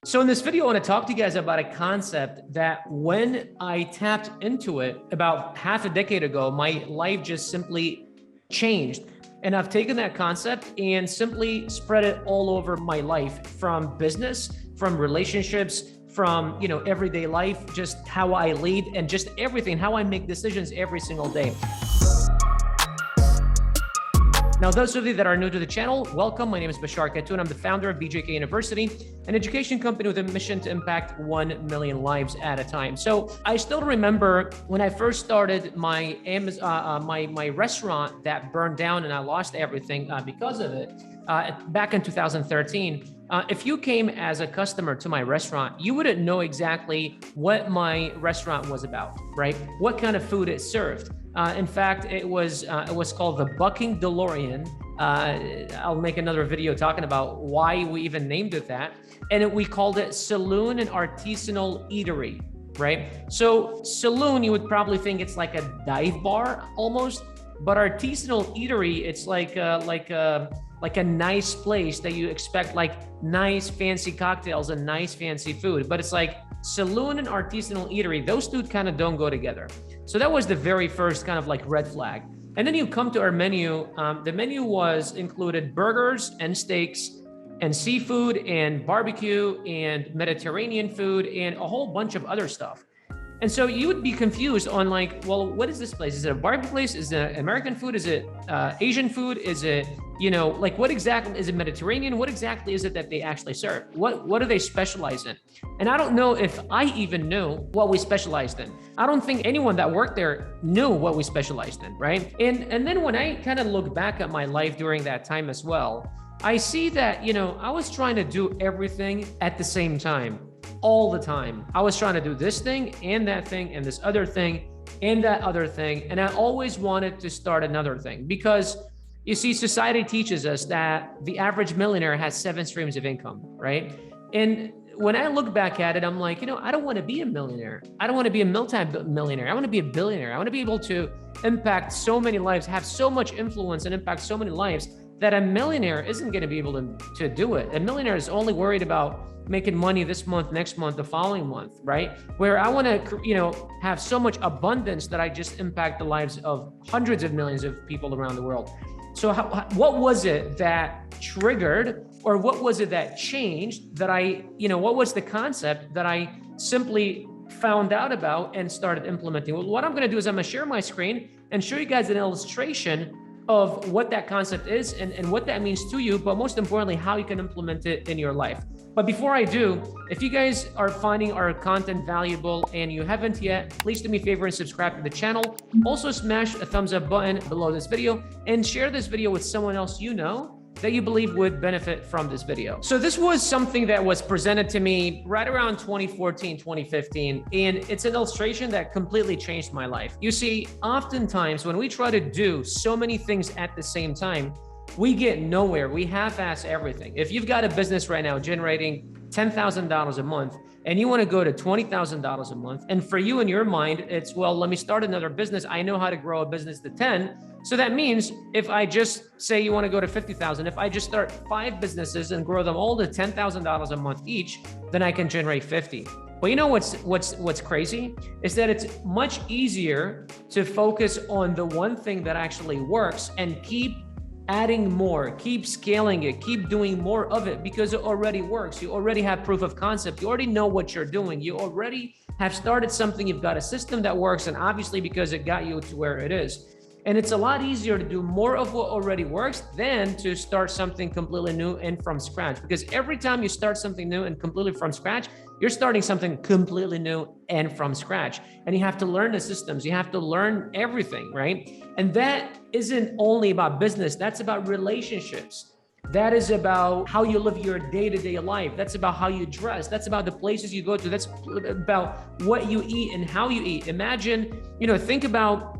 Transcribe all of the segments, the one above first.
So in this video, I want to talk to you guys about a concept that when I tapped into it about half a decade ago, my life just simply changed. And I've taken that concept and simply spread it all over my life, from business, from relationships, from everyday life, just how I lead and just everything, how I make decisions every single day. Now, those of you that are new to the channel, welcome. My name is Bashar Khatun. I'm the founder of BJK University, an education company with a mission to impact 1 million lives at a time. So I still remember when I first started my my restaurant that burned down and I lost everything because of it back in 2013. If you came as a customer to my restaurant, you wouldn't know exactly what my restaurant was about, right? What kind of food it served. In fact, it was called the Bucking DeLorean. I'll make another video talking about why we even named it that. And we called it Saloon and Artisanal Eatery, right? So saloon, you would probably think it's like a dive bar almost, but artisanal eatery, it's like a nice place that you expect like nice fancy cocktails and nice fancy food, but it's like saloon and artisanal eatery. Those two kind of don't go together. So that was the very first kind of like red flag. And then you come to our menu. The menu included burgers and steaks and seafood and barbecue and Mediterranean food and a whole bunch of other stuff. And so you would be confused on like, well, what is this place? Is it a barbecue place? Is it American food? Is it Asian food? Is it, like what exactly, is it Mediterranean? What exactly is it that they actually serve? What do they specialize in? And I don't know if I even knew what we specialized in. I don't think anyone that worked there knew what we specialized in, right? And then when I kind of look back at my life during that time as well, I see that, I was trying to do everything at the same time. All the time. I was trying to do this thing and that thing and this other thing and that other thing. And I always wanted to start another thing because you see, society teaches us that the average millionaire has 7 streams of income, right? And when I look back at it, I'm like, I don't want to be a millionaire. I don't want to be a multi-millionaire. I want to be a billionaire. I want to be able to impact so many lives, have so much influence and impact so many lives that a millionaire isn't going to be able to do it. A millionaire is only worried about making money this month, next month, the following month, right? Where I want to, have so much abundance that I just impact the lives of hundreds of millions of people around the world. So what was it that triggered, or what was it that changed that what was the concept that I simply found out about and started implementing? Well, what I'm going to do is I'm going to share my screen and show you guys an illustration of what that concept is and what that means to you, but most importantly, how you can implement it in your life. But before I do, if you guys are finding our content valuable and you haven't yet, please do me a favor and subscribe to the channel. Also smash a thumbs up button below this video and share this video with someone else that you believe would benefit from this video. So this was something that was presented to me right around 2014, 2015, and it's an illustration that completely changed my life. You see, oftentimes when we try to do so many things at the same time, we get nowhere. We half-ass everything. If you've got a business right now generating $10,000 a month and you want to go to $20,000 a month, and for you in your mind, it's, well, let me start another business. I know how to grow a business to 10. So that means if I just say you want to go to 50,000, if I just start 5 businesses and grow them all to $10,000 a month each, then I can generate 50. But you know what's crazy is that it's much easier to focus on the one thing that actually works and keep adding more, keep scaling it, keep doing more of it because it already works. You already have proof of concept. You already know what you're doing. You already have started something. You've got a system that works, and obviously because it got you to where it is. And it's a lot easier to do more of what already works than to start something completely new and from scratch. Because every time you start something new and completely from scratch, you're starting something completely new and from scratch. And you have to learn the systems. You have to learn everything, right? And that isn't only about business. That's about relationships. That is about how you live your day-to-day life. That's about how you dress. That's about the places you go to. That's about what you eat and how you eat. Imagine, think about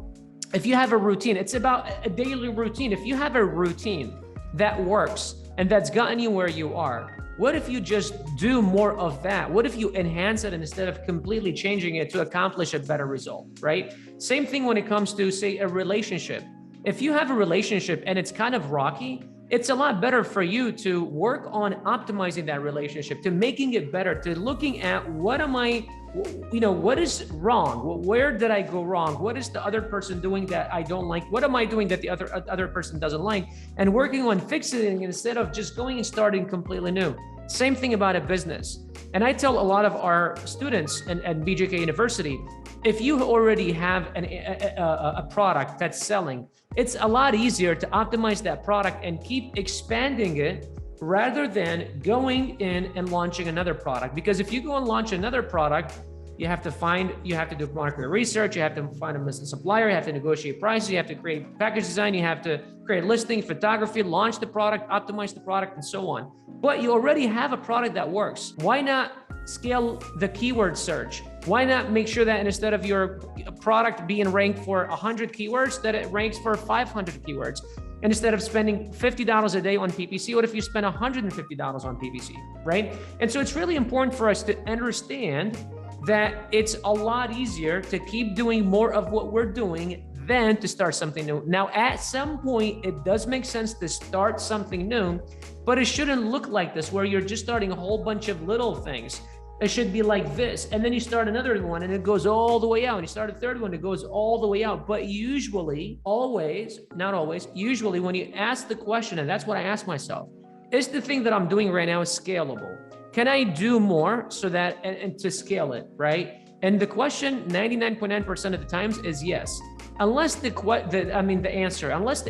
if you have a routine. It's about a daily routine. If you have a routine that works and that's gotten you where you are, what if you just do more of that? What if you enhance it instead of completely changing it to accomplish a better result, right? Same thing when it comes to, say, a relationship. If you have a relationship and it's kind of rocky, it's a lot better for you to work on optimizing that relationship, to making it better, to looking at what am I, what is wrong? Where did I go wrong? What is the other person doing that I don't like? What am I doing that the other person doesn't like? And working on fixing it instead of just going and starting completely new. Same thing about a business. And I tell a lot of our students at BJK University, if you already have a product that's selling, it's a lot easier to optimize that product and keep expanding it rather than going in and launching another product. Because if you go and launch another product, you have to do market research, you have to find a supplier, you have to negotiate prices, you have to create package design, you have to create listing, photography, launch the product, optimize the product, and so on. But you already have a product that works. Why not scale the keyword search? Why not make sure that instead of your product being ranked for 100 keywords, that it ranks for 500 keywords? And instead of spending $50 a day on PPC, what if you spend $150 on PPC, right? And so it's really important for us to understand that it's a lot easier to keep doing more of what we're doing than to start something new. Now, at some point, it does make sense to start something new, but it shouldn't look like this, where you're just starting a whole bunch of little things. It should be like this, and then you start another one and it goes all the way out, and you start a third one, it goes all the way out. But usually, always, not always, usually when you ask the question, and that's what I ask myself, is the thing that I'm doing right now is scalable? Can I do more so that, and to scale it, right? And the question 99.9% of the times is yes. Unless the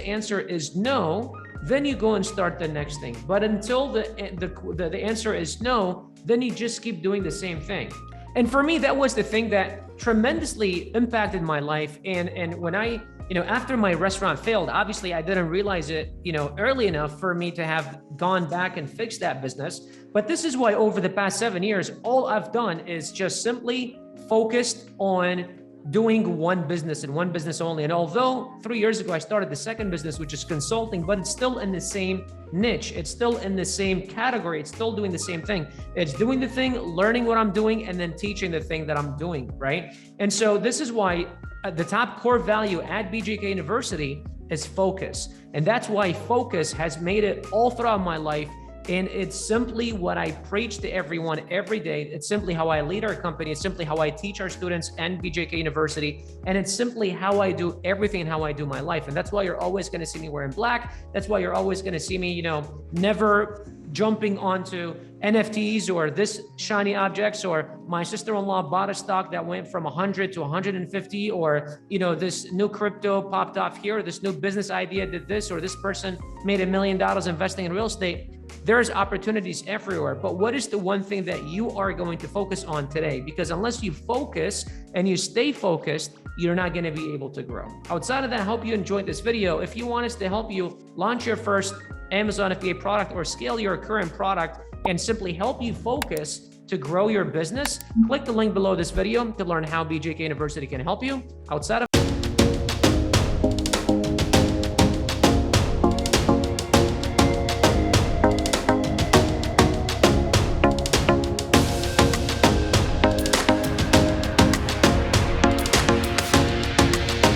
answer is no, then you go and start the next thing. But until the answer is no, then you just keep doing the same thing. And for me, that was the thing that tremendously impacted my life. And when I, after my restaurant failed, obviously I didn't realize it, early enough for me to have gone back and fixed that business. But this is why over the past 7 years, all I've done is just simply focused on doing one business and one business only. And although 3 years ago I started the second business, which is consulting, but it's still in the same niche. It's still in the same category. It's still doing the same thing. It's doing the thing, learning what I'm doing, and then teaching the thing that I'm doing, right? And so this is why the top core value at BJK University is focus. And that's why focus has made it all throughout my life. And it's simply what I preach to everyone every day. It's simply how I lead our company. It's simply how I teach our students and BJK University. And it's simply how I do everything and how I do my life. And that's why you're always going to see me wearing black. That's why you're always going to see me, never jumping onto NFTs or this shiny objects, or my sister-in-law bought a stock that went from 100 to 150, or, this new crypto popped off here, or this new business idea did this, or this person made $1 million investing in real estate. There's opportunities everywhere, but what is the one thing that you are going to focus on today? Because unless you focus and you stay focused, you're not going to be able to grow. Outside of that, I hope you enjoyed this video. If you want us to help you launch your first Amazon FBA product or scale your current product and simply help you focus to grow your business, click the link below this video to learn how BJK University can help you. Outside of